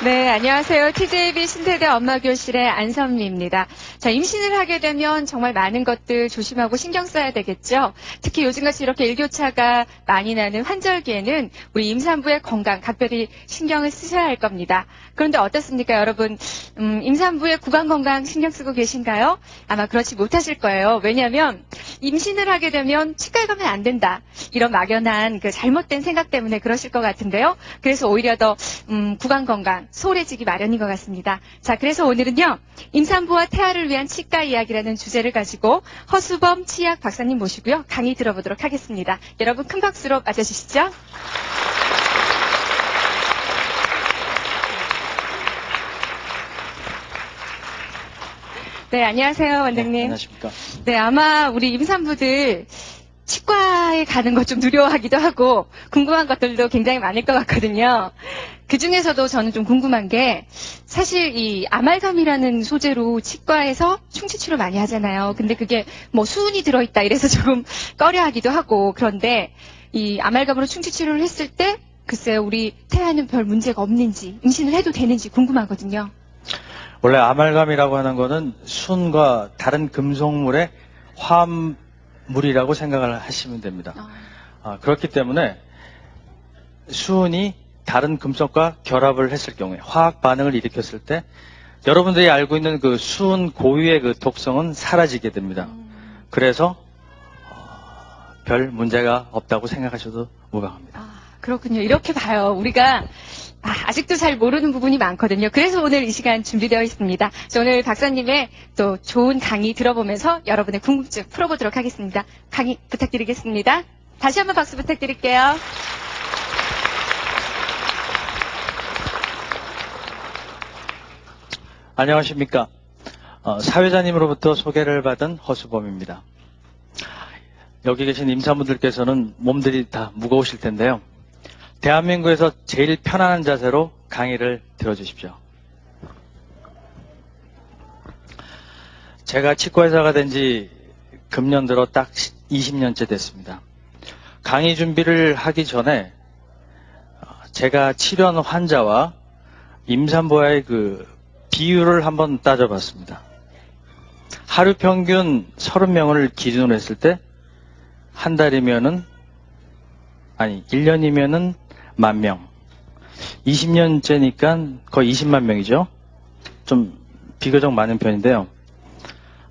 네, 안녕하세요. TJB 신세대 엄마교실의 안선미입니다. 자, 임신을 하게 되면 정말 많은 것들 조심하고 신경 써야 되겠죠. 특히 요즘같이 이렇게 일교차가 많이 나는 환절기에는 우리 임산부의 건강 각별히 신경을 쓰셔야 할 겁니다. 그런데 어떻습니까, 여러분? 임산부의 구강 건강 신경 쓰고 계신가요? 아마 그렇지 못하실 거예요. 왜냐하면 임신을 하게 되면 치과에 가면 안 된다. 이런 막연한 그 잘못된 생각 때문에 그러실 것 같은데요. 그래서 오히려 더 구강 건강 소홀해지기 마련인 것 같습니다. 자, 그래서 오늘은요, 임산부와 태아를 위한 치과 이야기라는 주제를 가지고 허수범 치약 박사님 모시고요, 강의 들어보도록 하겠습니다. 여러분 큰 박수로 맞아주시죠. 네, 안녕하세요, 원장님. 네, 안녕하십니까. 네, 아마 우리 임산부들 치과에 가는 거 좀 두려워하기도 하고 궁금한 것들도 굉장히 많을 것 같거든요. 그 중에서도 저는 좀 궁금한 게 사실 이 아말감이라는 소재로 치과에서 충치치료 많이 하잖아요. 근데 그게 뭐 수은이 들어있다 이래서 조금 꺼려하기도 하고, 그런데 이 아말감으로 충치치료를 했을 때 글쎄요, 우리 태아는 별 문제가 없는지, 임신을 해도 되는지 궁금하거든요. 원래 아말감이라고 하는 거는 순과 다른 금속물의 화합물이라고 생각을 하시면 됩니다. 그렇기 때문에 수은이 다른 금속과 결합을 했을 경우에, 화학 반응을 일으켰을 때 여러분들이 알고 있는 그 수은 고유의 그 독성은 사라지게 됩니다. 그래서 별 문제가 없다고 생각하셔도 무방합니다. 그렇군요. 이렇게 봐요. 우리가 아직도 잘 모르는 부분이 많거든요. 그래서 오늘 이 시간 준비되어 있습니다. 오늘 박사님의 또 좋은 강의 들어보면서 여러분의 궁금증 풀어보도록 하겠습니다. 강의 부탁드리겠습니다. 다시 한번 박수 부탁드릴게요. 안녕하십니까. 사회자님으로부터 소개를 받은 허수범입니다. 여기 계신 임산부들께서는 몸들이 다 무거우실 텐데요. 대한민국에서 제일 편안한 자세로 강의를 들어주십시오. 제가 치과의사가 된 지 금년 들어 딱 20년째 됐습니다. 강의 준비를 하기 전에 제가 치료한 환자와 임산부와의 그 비율을 한번 따져봤습니다. 하루 평균 30명을 기준으로 했을 때 한 달이면은, 아니 1년이면은 10,000명, 20년째니까 거의 20만 명이죠. 좀 비교적 많은 편인데요.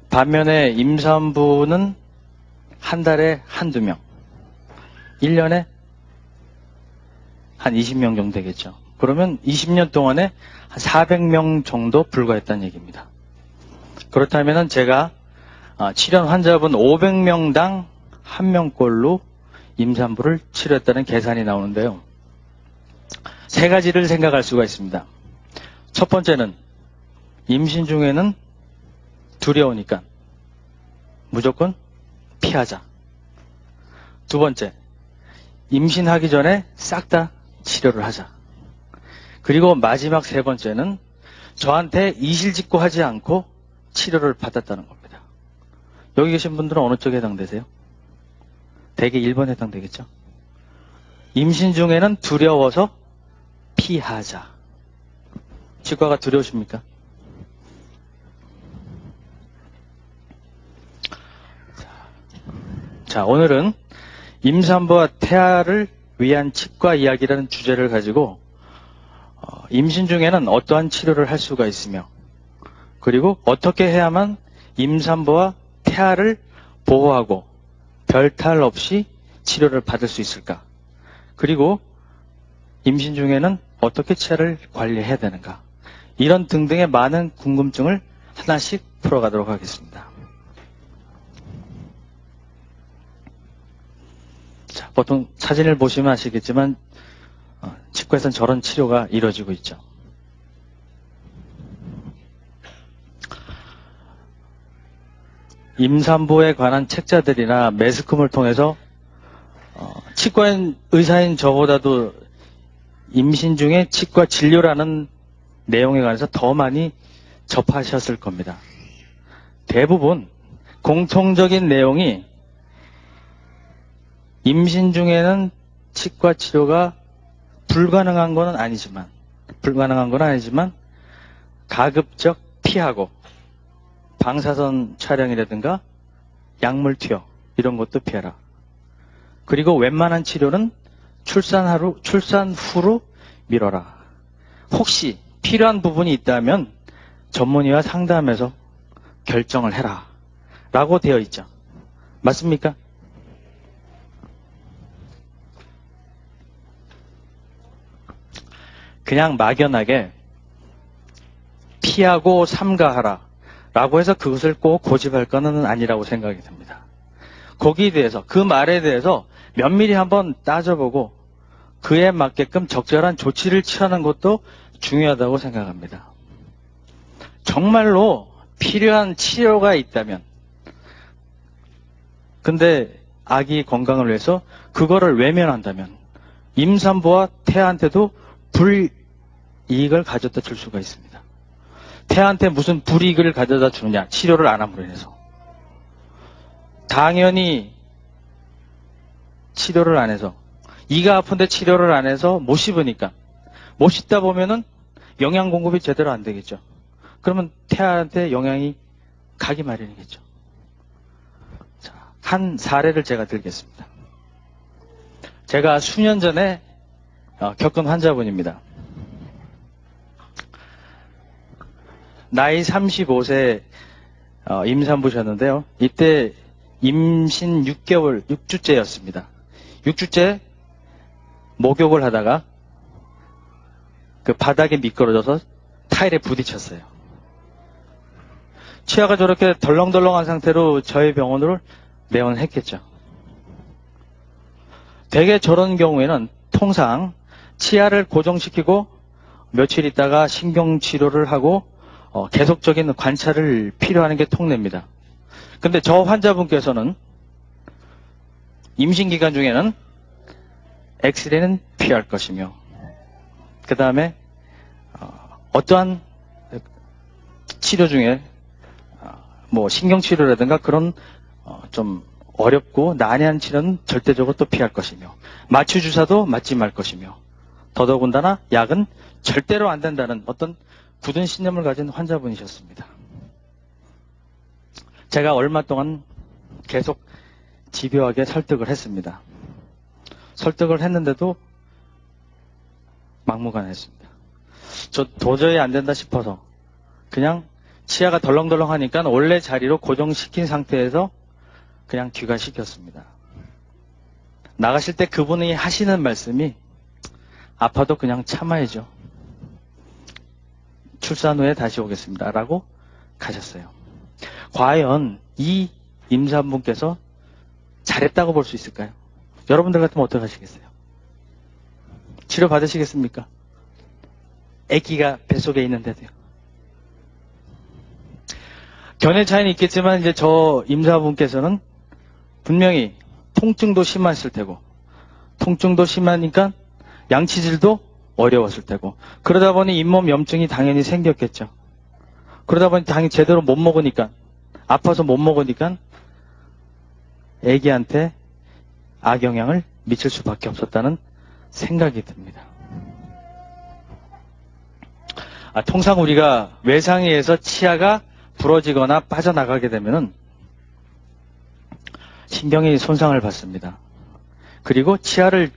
반면에 임산부는 한 달에 한두 명, 1년에 한 20명 정도 되겠죠. 그러면 20년 동안에 한 400명 정도 불과했다는 얘기입니다. 그렇다면 제가 치료한 환자분 500명당 1명꼴로 임산부를 치료했다는 계산이 나오는데요. 세 가지를 생각할 수가 있습니다. 첫 번째는 임신 중에는 두려우니까 무조건 피하자. 두 번째, 임신하기 전에 싹 다 치료를 하자. 그리고 마지막 세 번째는 저한테 이실직고 하지 않고 치료를 받았다는 겁니다. 여기 계신 분들은 어느 쪽에 해당되세요? 대개 1번 해당되겠죠? 임신 중에는 두려워서 피하자. 치과가 두려우십니까? 자, 오늘은 임산부와 태아를 위한 치과 이야기라는 주제를 가지고 임신 중에는 어떠한 치료를 할 수가 있으며, 그리고 어떻게 해야만 임산부와 태아를 보호하고 별 탈 없이 치료를 받을 수 있을까? 그리고 임신 중에는 어떻게 치아를 관리해야 되는가? 이런 등등의 많은 궁금증을 하나씩 풀어가도록 하겠습니다. 자, 보통 사진을 보시면 아시겠지만 치과에서는 저런 치료가 이루어지고 있죠. 임산부에 관한 책자들이나 매스컴을 통해서 치과인 의사인 저보다도 임신 중에 치과 진료라는 내용에 관해서 더 많이 접하셨을 겁니다. 대부분 공통적인 내용이 임신 중에는 치과 치료가 불가능한 건 아니지만 불가능한 건 아니지만 가급적 피하고 방사선 촬영이라든가 약물 투여 이런 것도 피해라. 그리고 웬만한 치료는 출산 후로 미뤄라. 혹시 필요한 부분이 있다면 전문의와 상담해서 결정을 해라. 라고 되어 있죠. 맞습니까? 그냥 막연하게 피하고 삼가하라 라고 해서 그것을 꼭 고집할 것은 아니라고 생각이 듭니다. 거기에 대해서, 그 말에 대해서 면밀히 한번 따져보고 그에 맞게끔 적절한 조치를 취하는 것도 중요하다고 생각합니다. 정말로 필요한 치료가 있다면, 근데 아기 건강을 위해서 그거를 외면한다면 임산부와 태아한테도 불이익을 가져다 줄 수가 있습니다. 태아한테 무슨 불이익을 가져다 주느냐, 치료를 안 함으로 인해서. 당연히 치료를 안 해서, 이가 아픈데 치료를 안 해서 못 씹으니까, 못 씹다 보면은 영양 공급이 제대로 안 되겠죠. 그러면 태아한테 영양이 가기 마련이겠죠. 자, 한 사례를 제가 들겠습니다. 제가 수년 전에 겪은 환자분입니다. 나이 35세 임산부셨는데요. 이때 임신 6개월, 6주째였습니다. 6주째 목욕을 하다가 그 바닥에 미끄러져서 타일에 부딪혔어요. 치아가 저렇게 덜렁덜렁한 상태로 저희 병원으로 내원했겠죠. 대개 저런 경우에는 통상 치아를 고정시키고 며칠 있다가 신경치료를 하고 계속적인 관찰을 필요하는 게 통례입니다. 근데 저 환자분께서는 임신 기간 중에는 엑스레이는 피할 것이며, 그 다음에 어떠한 치료 중에 뭐 신경치료라든가 그런 좀 어렵고 난해한 치료는 절대적으로 또 피할 것이며, 마취주사도 맞지 말 것이며, 더더군다나 약은 절대로 안 된다는 어떤 굳은 신념을 가진 환자분이셨습니다. 제가 얼마 동안 계속 집요하게 설득을 했습니다. 설득을 했는데도 막무가내했습니다. 저 도저히 안 된다 싶어서 그냥 치아가 덜렁덜렁하니까 원래 자리로 고정시킨 상태에서 그냥 귀가시켰습니다. 나가실 때 그분이 하시는 말씀이 아파도 그냥 참아야죠. 출산 후에 다시 오겠습니다. 라고 가셨어요. 과연 이 임산부께서 잘했다고 볼 수 있을까요? 여러분들 같으면 어떻게 하시겠어요? 치료 받으시겠습니까? 아기가 뱃속에 있는데도요. 견해 차이는 있겠지만 이제 저 임산부께서는 분명히 통증도 심했을 테고, 통증도 심하니까 양치질도 어려웠을 테고, 그러다 보니 잇몸 염증이 당연히 생겼겠죠. 그러다 보니 당연히 제대로 못 먹으니까, 아파서 못 먹으니까 아기한테 악영향을 미칠 수밖에 없었다는 생각이 듭니다. 통상 우리가 외상에 의해서 치아가 부러지거나 빠져나가게 되면은 신경이 손상을 받습니다. 그리고 치아를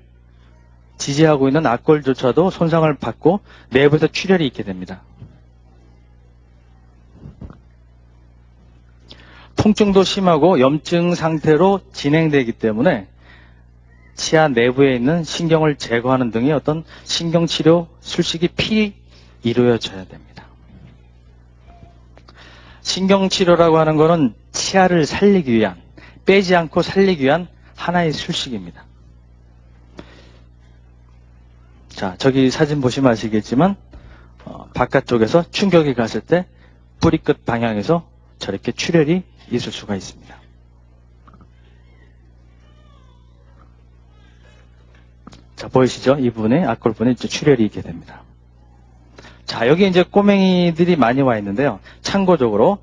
지지하고 있는 악골조차도 손상을 받고 내부에서 출혈이 있게 됩니다. 통증도 심하고 염증 상태로 진행되기 때문에 치아 내부에 있는 신경을 제거하는 등의 어떤 신경치료 술식이 필히 이루어져야 됩니다. 신경치료라고 하는 것은 치아를 살리기 위한, 빼지 않고 살리기 위한 하나의 술식입니다. 자, 저기 사진 보시면 아시겠지만 바깥쪽에서 충격이 갔을 때 뿌리 끝 방향에서 저렇게 출혈이 있을 수가 있습니다. 자, 보이시죠? 이 부분에 악골부분에 출혈이 있게 됩니다. 자, 여기 이제 꼬맹이들이 많이 와 있는데요. 참고적으로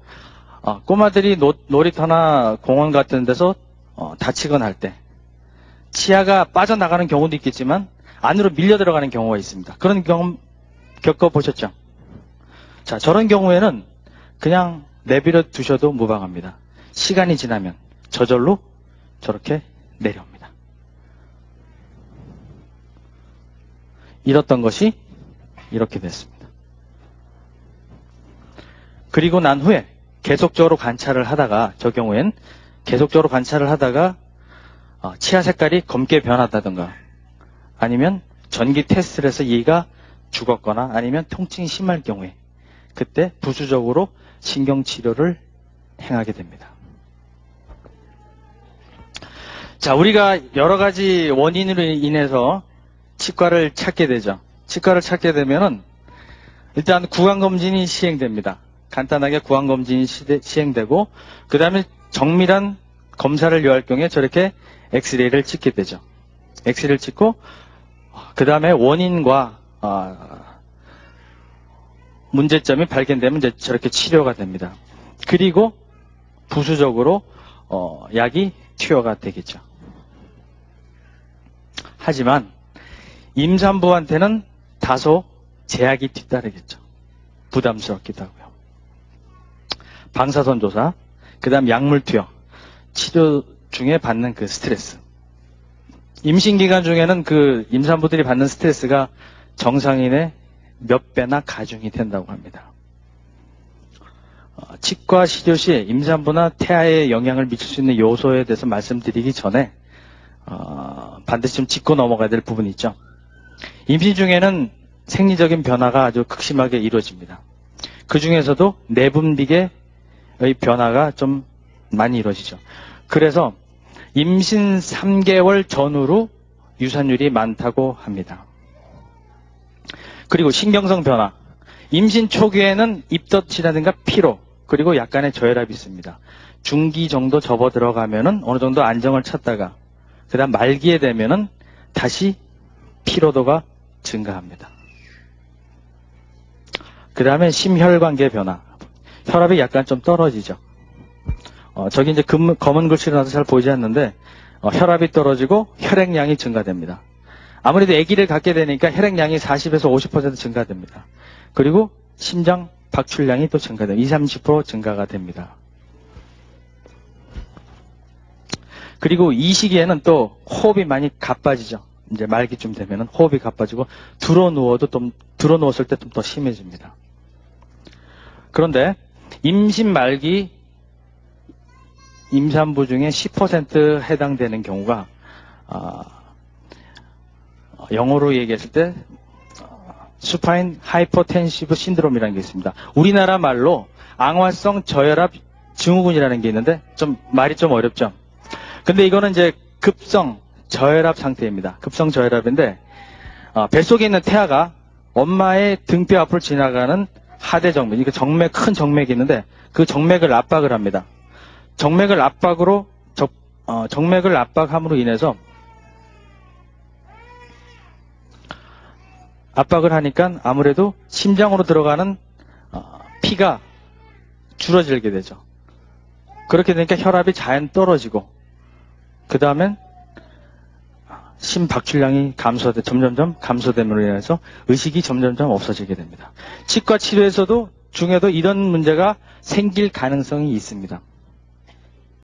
꼬마들이 놀이터나 공원 같은 데서 다치거나 할 때 치아가 빠져나가는 경우도 있겠지만 안으로 밀려 들어가는 경우가 있습니다. 그런 겪어보셨죠? 자, 저런 경우에는 그냥 내버려 두셔도 무방합니다. 시간이 지나면 저절로 저렇게 내려옵니다. 잃었던 것이 이렇게 됐습니다. 그리고 난 후에 계속적으로 관찰을 하다가, 저 경우엔 계속적으로 관찰을 하다가 치아 색깔이 검게 변하다든가, 아니면 전기 테스트를 해서 얘가 죽었거나 아니면 통증이 심할 경우에 그때 부수적으로 신경치료를 행하게 됩니다. 자, 우리가 여러 가지 원인으로 인해서 치과를 찾게 되죠. 치과를 찾게 되면은 일단 구강검진이 시행됩니다. 간단하게 구강검진이 시행되고, 그 다음에 정밀한 검사를 요할 경우에 저렇게 엑스레이를 찍게 되죠. 엑스레이를 찍고, 그 다음에 원인과 문제점이 발견되면 이제 저렇게 치료가 됩니다. 그리고 부수적으로 약이 투여가 되겠죠. 하지만 임산부한테는 다소 제약이 뒤따르겠죠. 부담스럽기도 하고요. 방사선 조사, 그 다음 약물 투여, 치료 중에 받는 그 스트레스. 임신 기간 중에는 그 임산부들이 받는 스트레스가 정상인의 몇 배나 가중이 된다고 합니다. 치과 치료 시 임산부나 태아에 영향을 미칠 수 있는 요소에 대해서 말씀드리기 전에 반드시 좀 짚고 넘어가야 될 부분이 있죠. 임신 중에는 생리적인 변화가 아주 극심하게 이루어집니다. 그 중에서도 내분비계의 변화가 좀 많이 이루어지죠. 그래서 임신 3개월 전후로 유산율이 많다고 합니다. 그리고 신경성 변화. 임신 초기에는 입덧이라든가 피로, 그리고 약간의 저혈압이 있습니다. 중기 정도 접어 들어가면은 어느 정도 안정을 찾다가, 그 다음 말기에 되면은 다시 피로도가 증가합니다. 그 다음에 심혈관계 변화. 혈압이 약간 좀 떨어지죠. 저기 이제 검은 글씨로 나서 잘 보이지 않는데, 혈압이 떨어지고 혈액량이 증가됩니다. 아무래도 아기를 갖게 되니까 혈액량이 40에서 50% 증가됩니다. 그리고 심장 박출량이 또 증가됩니다. 20-30% 증가가 됩니다. 그리고 이 시기에는 또 호흡이 많이 가빠지죠. 이제 말기쯤 되면은 호흡이 가빠지고 들어누웠을 때 좀 더 심해집니다. 그런데 임신 말기 임산부 중에 10% 해당되는 경우가 영어로 얘기했을 때 수파인 하이퍼텐시브 신드롬이라는 게 있습니다. 우리나라 말로 앙화성 저혈압 증후군이라는 게 있는데 좀 말이 좀 어렵죠. 근데 이거는 이제 급성 저혈압 상태입니다. 급성 저혈압인데 뱃속에 있는 태아가 엄마의 등뼈 앞을 지나가는 하대 정맥, 이거 정맥, 큰 정맥이 있는데 그 정맥을 압박을 합니다. 정맥을 압박함으로 인해서 압박을 하니까 아무래도 심장으로 들어가는 피가 줄어들게 되죠. 그렇게 되니까 혈압이 자연 떨어지고, 그 다음엔 심박출량이 점점점 감소됨으로 인해서 의식이 점점점 없어지게 됩니다. 치과 치료에서도 중에도 이런 문제가 생길 가능성이 있습니다.